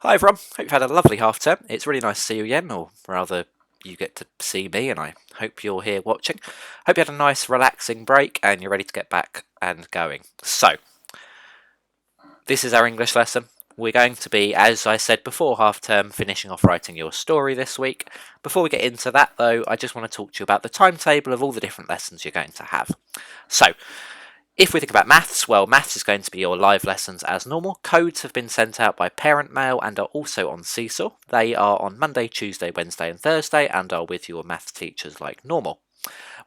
Hi everyone, hope you've had a lovely half term. It's really nice to see you again, or rather, you get to see me, and I hope you're here watching. Hope you had a nice, relaxing break and you're ready to get back and going. So, this is our English lesson. We're going to be, as I said before half term, finishing off writing your story this week. Before we get into that, though, I just want to talk to you about the timetable of all the different lessons you're going to have. So, if we think about maths, well, maths is going to be your live lessons as normal. Codes have been sent out by parent mail and are also on Seesaw. They are on Monday, Tuesday, Wednesday and Thursday and are with your maths teachers like normal.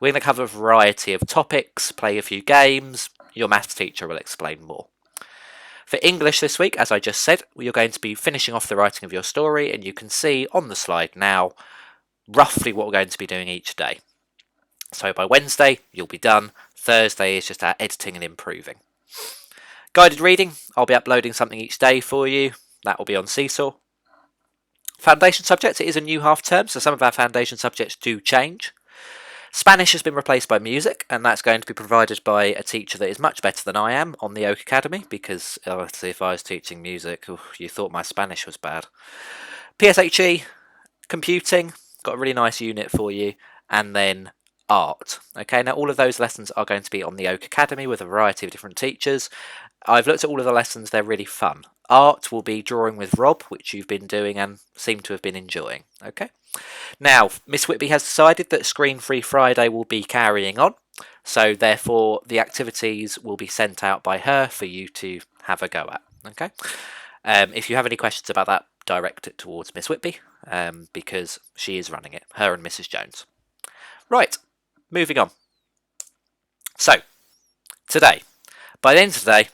We're going to cover a variety of topics, play a few games. Your maths teacher will explain more. For English this week, as I just said, you're going to be finishing off the writing of your story, and you can see on the slide now roughly what we're going to be doing each day. So by Wednesday, you'll be done. Thursday is just our editing and improving. Guided reading, I'll be uploading something each day for you. That will be on Seesaw. Foundation subjects, it is a new half term, so some of our foundation subjects do change. Spanish has been replaced by music, and that's going to be provided by a teacher that is much better than I am on the Oak Academy, because if I was teaching music, you thought my Spanish was bad. PSHE, computing, got a really nice unit for you, and then art. Okay, now all of those lessons are going to be on the Oak Academy with a variety of different teachers. I've looked at all of the lessons, they're really fun. Art will be drawing with Rob, which you've been doing and seem to have been enjoying. Okay. Now, Miss Whitby has decided that Screen Free Friday will be carrying on, so therefore the activities will be sent out by her for you to have a go at. Okay. If you have any questions about that, direct it towards Miss Whitby, because she is running it, her and Mrs. Jones. Right, moving on. So, today, by the end of today,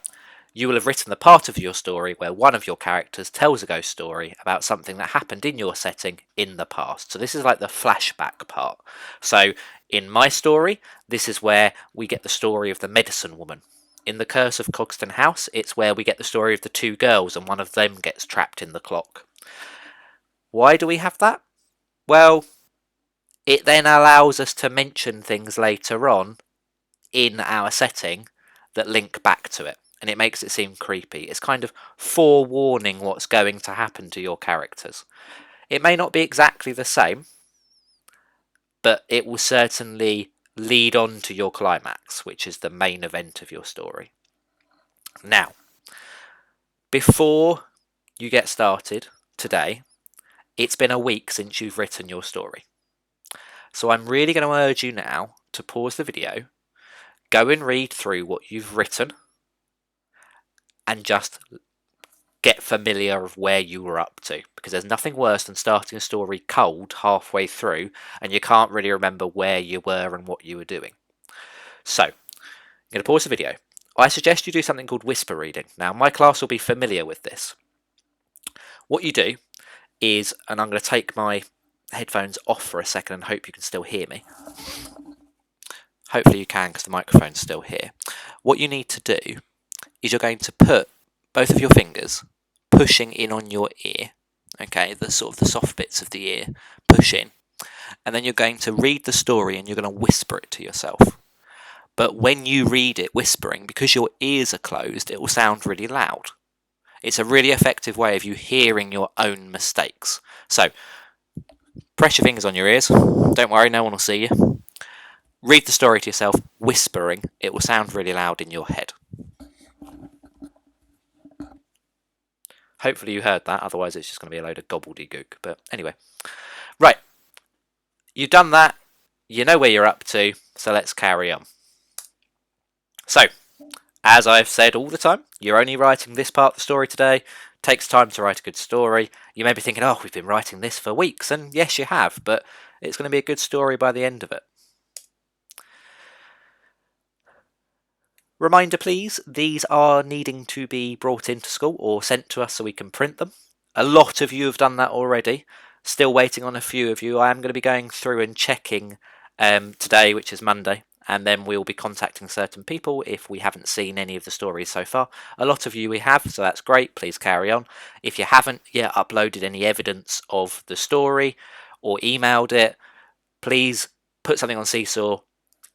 you will have written the part of your story where one of your characters tells a ghost story about something that happened in your setting in the past. So this is like the flashback part. So in my story, this is where we get the story of the medicine woman. In The Curse of Cogston House, it's where we get the story of the two girls and one of them gets trapped in the clock. Why do we have that? Well, it then allows us to mention things later on in our setting that link back to it, and it makes it seem creepy. It's kind of forewarning what's going to happen to your characters. It may not be exactly the same, but it will certainly lead on to your climax, which is the main event of your story. Now, before you get started today, it's been a week since you've written your story. So I'm really going to urge you now to pause the video, go and read through what you've written, and just get familiar of where you were up to, because there's nothing worse than starting a story cold halfway through and you can't really remember where you were and what you were doing. So, I'm going to pause the video. I suggest you do something called whisper reading. Now, my class will be familiar with this. What you do is, and I'm going to take my headphones off for a second and hope you can still hear me. Hopefully you can, because the microphone's still here. What you need to do is you're going to put both of your fingers pushing in on your ear, okay, the sort of the soft bits of the ear, push in, and then you're going to read the story and you're going to whisper it to yourself. But when you read it whispering, because your ears are closed, it will sound really loud. It's a really effective way of you hearing your own mistakes. So, press your fingers on your ears, don't worry, no one will see you. Read the story to yourself, whispering, it will sound really loud in your head. Hopefully you heard that, otherwise it's just going to be a load of gobbledygook. But anyway. Right. You've done that. You know where you're up to, so let's carry on. So, as I've said all the time, you're only writing this part of the story today. It takes time to write a good story. You may be thinking, oh, we've been writing this for weeks, and yes, you have, but it's going to be a good story by the end of it. Reminder please, these are needing to be brought into school or sent to us so we can print them. A lot of you have done that already. Still waiting on a few of you. I am going to be going through and checking today, which is Monday, and then we'll be contacting certain people if we haven't seen any of the stories so far. A lot of you we have, so that's great. Please carry on. If you haven't yet uploaded any evidence of the story or emailed it, please put something on Seesaw,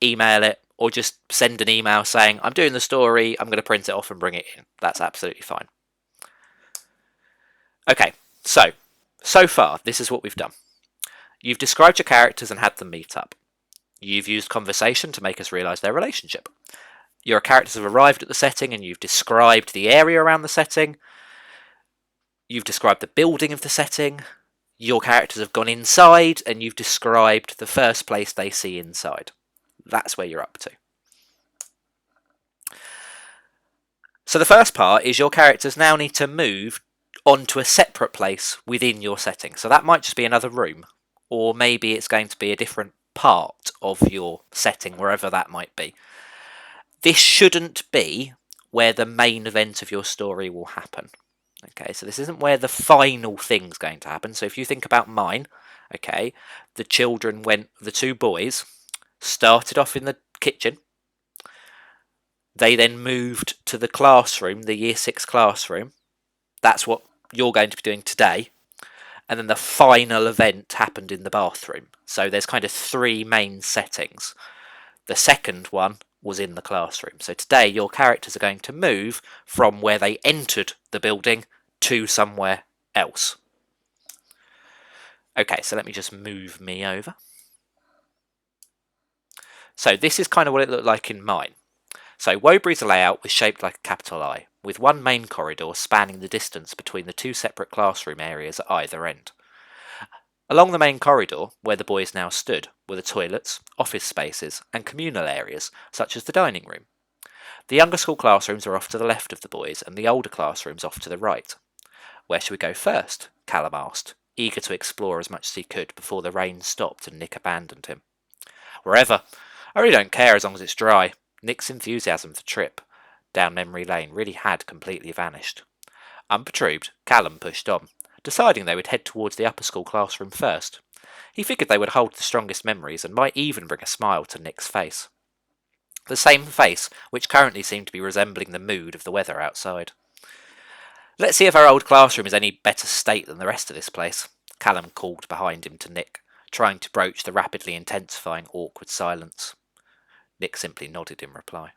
email it, or just send an email saying, I'm doing the story, I'm going to print it off and bring it in. That's absolutely fine. Okay, so far, this is what we've done. You've described your characters and had them meet up. You've used conversation to make us realise their relationship. Your characters have arrived at the setting and you've described the area around the setting. You've described the building of the setting. Your characters have gone inside and you've described the first place they see inside. That's where you're up to. So the first part is your characters now need to move onto a separate place within your setting. So that might just be another room, or maybe it's going to be a different part of your setting, wherever that might be. This shouldn't be where the main event of your story will happen. Okay, so this isn't where the final thing's going to happen. So if you think about mine, okay, the two boys started off in the kitchen. They then moved to the classroom, the year 6 classroom. That's what you're going to be doing today. And then the final event happened in the bathroom. So there's kind of 3 main settings. The second one was in the classroom. So today your characters are going to move from where they entered the building to somewhere else. Okay, so let me just move me over. So this is kind of what it looked like in mine. So Wobury's layout was shaped like a capital I, with one main corridor spanning the distance between the 2 separate classroom areas at either end. Along the main corridor, where the boys now stood, were the toilets, office spaces, and communal areas, such as the dining room. The younger school classrooms are off to the left of the boys, and the older classrooms off to the right. Where should we go first? Callum asked, eager to explore as much as he could before the rain stopped and Nick abandoned him. Wherever. I really don't care as long as it's dry. Nick's enthusiasm for the trip down memory lane really had completely vanished. Unperturbed, Callum pushed on, deciding they would head towards the upper school classroom first. He figured they would hold the strongest memories and might even bring a smile to Nick's face. The same face which currently seemed to be resembling the mood of the weather outside. Let's see if our old classroom is any better state than the rest of this place, Callum called behind him to Nick, trying to broach the rapidly intensifying awkward silence. Nick simply nodded in reply.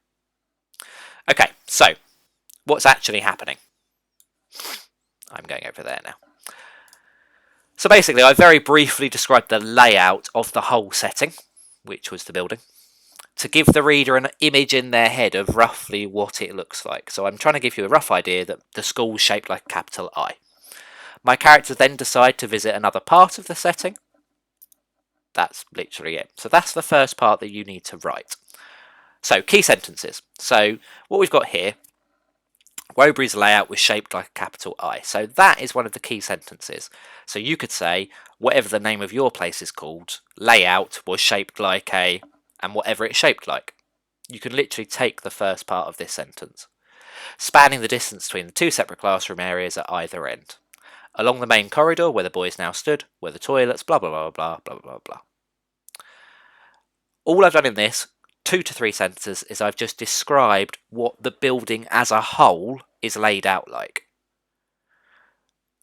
Okay, so, what's actually happening? I'm going over there now. So basically, I very briefly described the layout of the whole setting, which was the building, to give the reader an image in their head of roughly what it looks like. So I'm trying to give you a rough idea that the school's shaped like a capital I. My characters then decide to visit another part of the setting. That's literally it. So that's the first part that you need to write. So, key sentences. So, what we've got here, Wobury's layout was shaped like a capital I. So that is one of the key sentences. So you could say, whatever the name of your place is called, layout was shaped like a, and whatever it's shaped like. You can literally take the first part of this sentence. Spanning the distance between the 2 separate classroom areas at either end. Along the main corridor where the boys now stood, were the toilets, blah blah blah blah blah blah blah. All I've done in this 2 to 3 sentences is I've just described what the building as a whole is laid out like.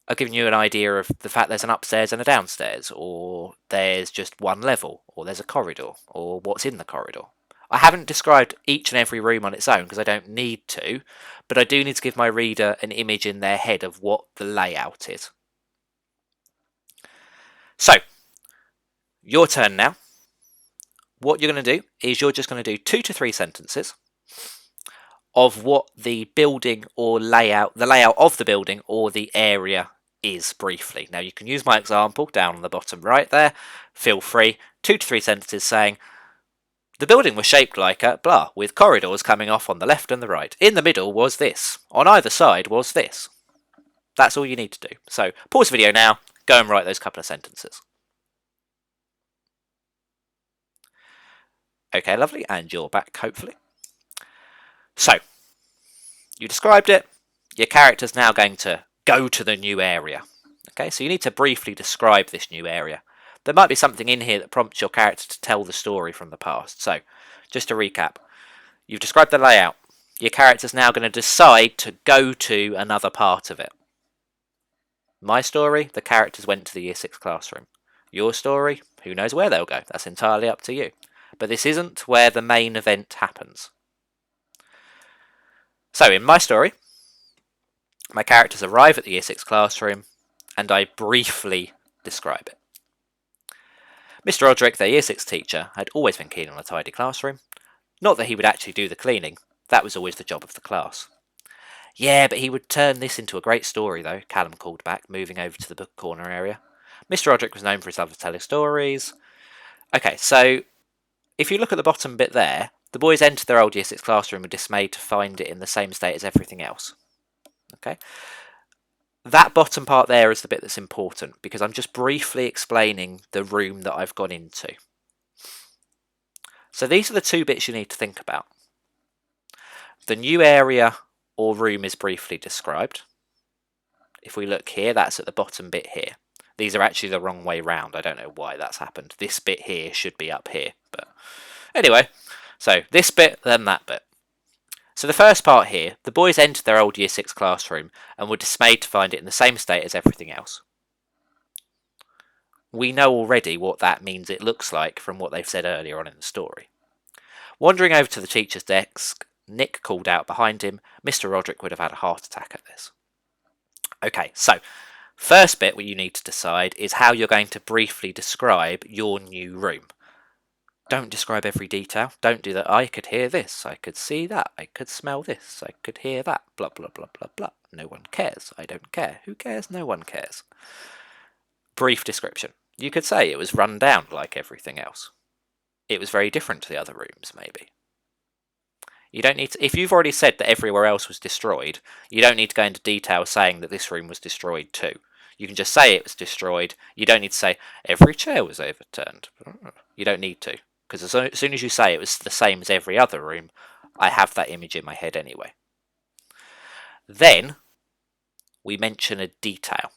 I've given you an idea of the fact there's an upstairs and a downstairs, or there's just one level, or there's a corridor, or what's in the corridor. I haven't described each and every room on its own because I don't need to, but I do need to give my reader an image in their head of what the layout is. So, your turn now. What you're going to do is you're just going to do 2 to 3 sentences of what the building or layout, the layout of the building or the area is briefly. Now you can use my example down on the bottom right there. Feel free. 2 to 3 sentences saying, the building was shaped like a blah, with corridors coming off on the left and the right. In the middle was this. On either side was this. That's all you need to do. So pause the video now, go and write those couple of sentences. Okay, lovely, and you're back, hopefully. So, you described it. Your character's now going to go to the new area. Okay, so you need to briefly describe this new area. There might be something in here that prompts your character to tell the story from the past. So, just to recap, you've described the layout. Your character's now going to decide to go to another part of it. My story, the characters went to the year 6 classroom. Your story, who knows where they'll go. That's entirely up to you. But this isn't where the main event happens. So, in my story, my characters arrive at the year 6 classroom, and I briefly describe it. Mr. Roderick, their Year 6 teacher, had always been keen on a tidy classroom. Not that he would actually do the cleaning, that was always the job of the class. Yeah, but he would turn this into a great story, though, Callum called back, moving over to the book corner area. Mr. Roderick was known for his love of telling stories. Okay, so if you look at the bottom bit there, the boys entered their old Year 6 classroom and were dismayed to find it in the same state as everything else. Okay? That bottom part there is the bit that's important, because I'm just briefly explaining the room that I've gone into. So these are the two bits you need to think about. The new area or room is briefly described. If we look here, that's at the bottom bit here. These are actually the wrong way round. I don't know why that's happened. This bit here should be up here. But anyway, so this bit, then that bit. So the first part here, the boys entered their old Year 6 classroom and were dismayed to find it in the same state as everything else. We know already what that means it looks like from what they've said earlier on in the story. Wandering over to the teacher's desk, Nick called out behind him, Mr. Roderick would have had a heart attack at this. Okay, so first bit what you need to decide is how you're going to briefly describe your new room. Don't describe every detail. Don't do that. I could hear this. I could see that. I could smell this. I could hear that. Blah, blah, blah, blah, blah. No one cares. I don't care. Who cares? No one cares. Brief description. You could say it was run down like everything else. It was very different to the other rooms, maybe. You don't need to, if you've already said that everywhere else was destroyed, you don't need to go into detail saying that this room was destroyed too. You can just say it was destroyed. You don't need to say every chair was overturned. You don't need to, because as soon as you say it was the same as every other room, I have that image in my head anyway. Then we mention a detail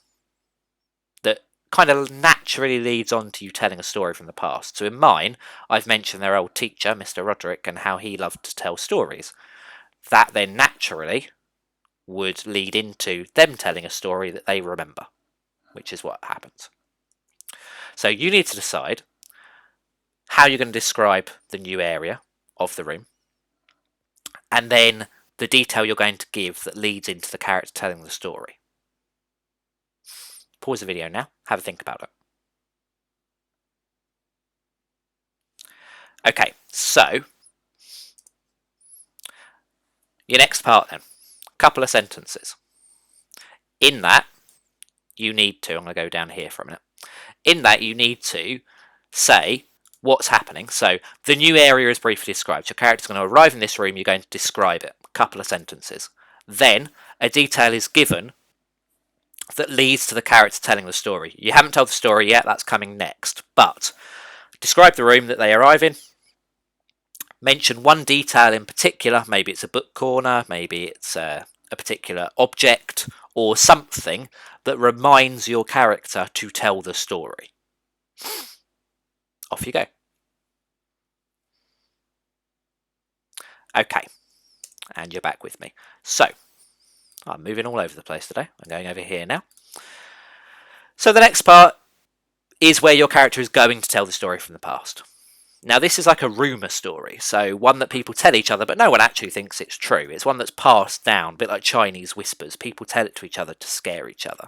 that kind of naturally leads on to you telling a story from the past. So in mine, I've mentioned their old teacher, Mr. Roderick, and how he loved to tell stories. That then naturally would lead into them telling a story that they remember, which is what happens. So you need to decide how you're going to describe the new area of the room, and then the detail you're going to give that leads into the character telling the story. Pause the video now, have a think about it. Okay, so your next part then, couple of sentences. In that, you need to, I'm going to go down here for a minute. In that, you need to say what's happening. So the new area is briefly described. Your character's going to arrive in this room, you're going to describe it. A couple of sentences. Then a detail is given that leads to the character telling the story. You haven't told the story yet, that's coming next. But describe the room that they arrive in. Mention one detail in particular. Maybe it's a book corner, maybe it's a particular object, or something that reminds your character to tell the story. Off you go. Okay, and you're back with me. So, I'm moving all over the place today. I'm going over here now. So the next part is where your character is going to tell the story from the past. Now this is like a rumour story, so one that people tell each other, but no one actually thinks it's true. It's one that's passed down, a bit like Chinese whispers. People tell it to each other to scare each other.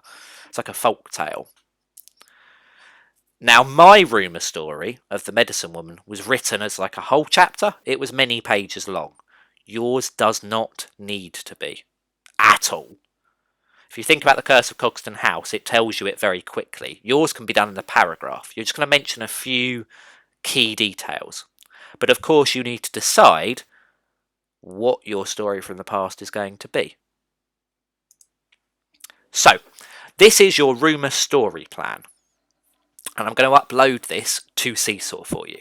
It's like a folk tale. Now my rumour story of the medicine woman was written as like a whole chapter. It was many pages long. Yours does not need to be. At all. If you think about the Curse of Cogston House, it tells you it very quickly. Yours can be done in a paragraph. You're just going to mention a few key details. But of course you need to decide what your story from the past is going to be. So, this is your rumour story plan. And I'm going to upload this to Seesaw for you.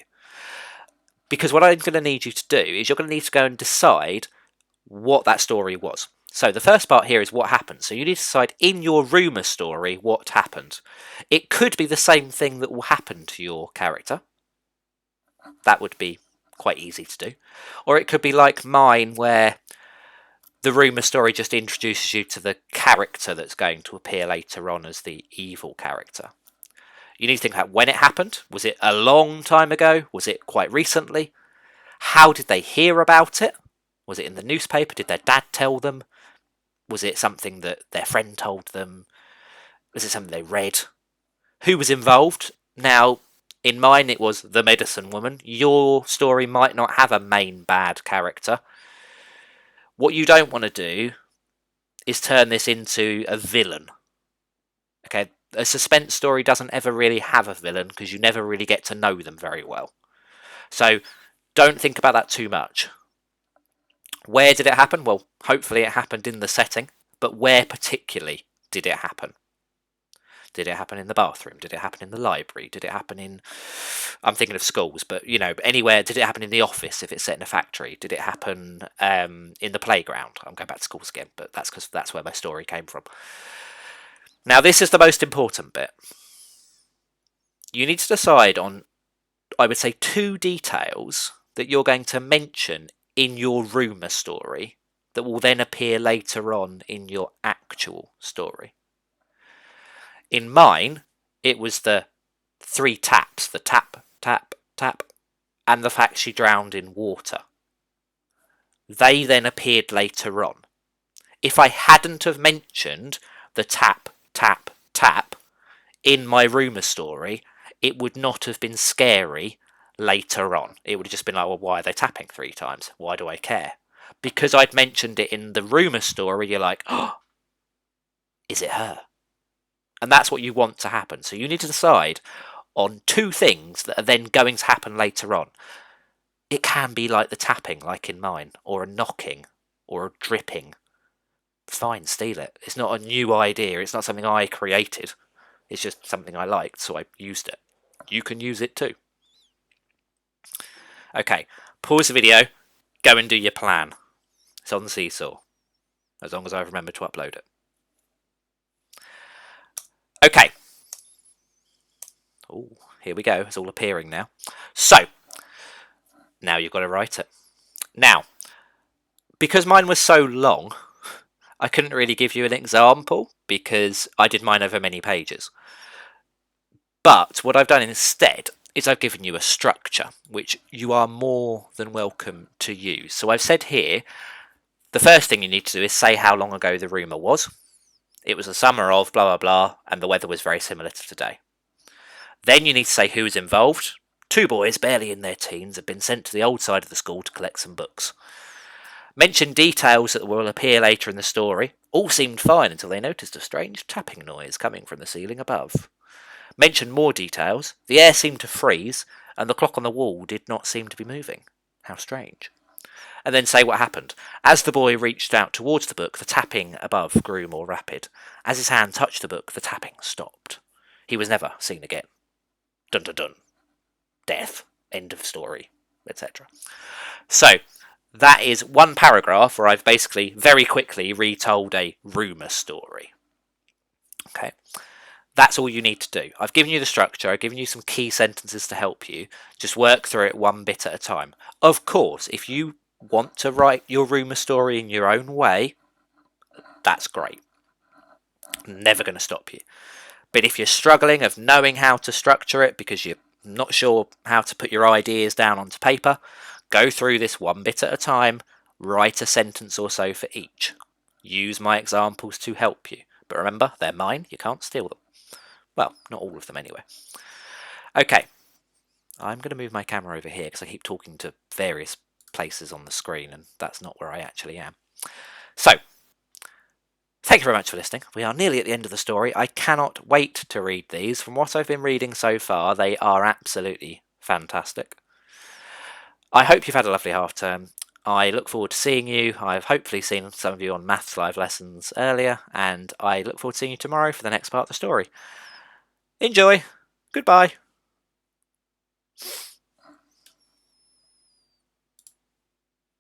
Because what I'm going to need you to do is you're going to need to go and decide what that story was. So the first part here is what happened. So you need to decide in your rumour story what happened. It could be the same thing that will happen to your character. That would be quite easy to do. Or it could be like mine, where the rumour story just introduces you to the character that's going to appear later on as the evil character. You need to think about when it happened. Was it a long time ago? Was it quite recently? How did they hear about it? Was it in the newspaper? Did their dad tell them? Was it something that their friend told them? Was it something they read? Who was involved? Now, in mine, it was the medicine woman. Your story might not have a main bad character. What you don't want to do is turn this into a villain. Okay, a suspense story doesn't ever really have a villain because you never really get to know them very well. So don't think about that too much. Where did it happen? Well, hopefully it happened in the setting, but where particularly did it happen? Did it happen in the bathroom? Did it happen in the library? Did it happen in... I'm thinking of schools, but, anywhere. Did it happen in the office if it's set in a factory? Did it happen in the playground? I'm going back to schools again, but that's because that's where my story came from. Now, this is the most important bit. You need to decide on, I would say, 2 details that you're going to mention in your rumour story that will then appear later on in your actual story. In mine, it was the 3 taps, the tap, tap, tap, and the fact she drowned in water. They then appeared later on. If I hadn't have mentioned the tap, tap, tap in my rumour story, it would not have been scary later on. It would have just been like, well, why are they tapping 3 times? Why do I care? Because I'd mentioned it in the rumour story, you're like, oh, is it her? And that's what you want to happen. So you need to decide on 2 things that are then going to happen later on. It can be like the tapping, like in mine, or a knocking, or a dripping. Fine, steal it. It's not a new idea. It's not something I created. It's just something I liked, so I used it. You can use it too. Okay, pause the video, go and do your plan. It's on the seesaw, as long as I remember to upload it. Okay. Oh, here we go. It's all appearing now. So, now you've got to write it. Now, because mine was so long, I couldn't really give you an example because I did mine over many pages. But what I've done instead is I've given you a structure, which you are more than welcome to use. So I've said here, the first thing you need to do is say how long ago the rumour was. It was the summer of blah, blah, blah, and the weather was very similar to today. Then you need to say who was involved. 2 boys, barely in their teens, had been sent to the old side of the school to collect some books. Mention details that will appear later in the story. All seemed fine until they noticed a strange tapping noise coming from the ceiling above. Mention more details. The air seemed to freeze, and the clock on the wall did not seem to be moving. How strange. And then say what happened. As the boy reached out towards the book, the tapping above grew more rapid. As his hand touched the book, the tapping stopped. He was never seen again. Dun dun dun. Death. End of story. Etc. So, that is 1 paragraph where I've basically very quickly retold a rumour story. Okay. That's all you need to do. I've given you the structure, I've given you some key sentences to help you. Just work through it 1 bit at a time. Of course, if you want to write your rumour story in your own way, that's great. Never going to stop you. But if you're struggling of knowing how to structure it because you're not sure how to put your ideas down onto paper, go through this 1 bit at a time, write a sentence or so for each. Use my examples to help you. But remember, they're mine, you can't steal them. Well, not all of them anyway. Okay, I'm going to move my camera over here because I keep talking to various places on the screen and that's not where I actually am. So, thank you very much for listening. We are nearly at the end of the story. I cannot wait to read these. From what I've been reading so far, they are absolutely fantastic. I hope you've had a lovely half term. I look forward to seeing you. I've hopefully seen some of you on maths live lessons earlier, and I look forward to seeing you tomorrow for the next part of the story. Enjoy. Goodbye.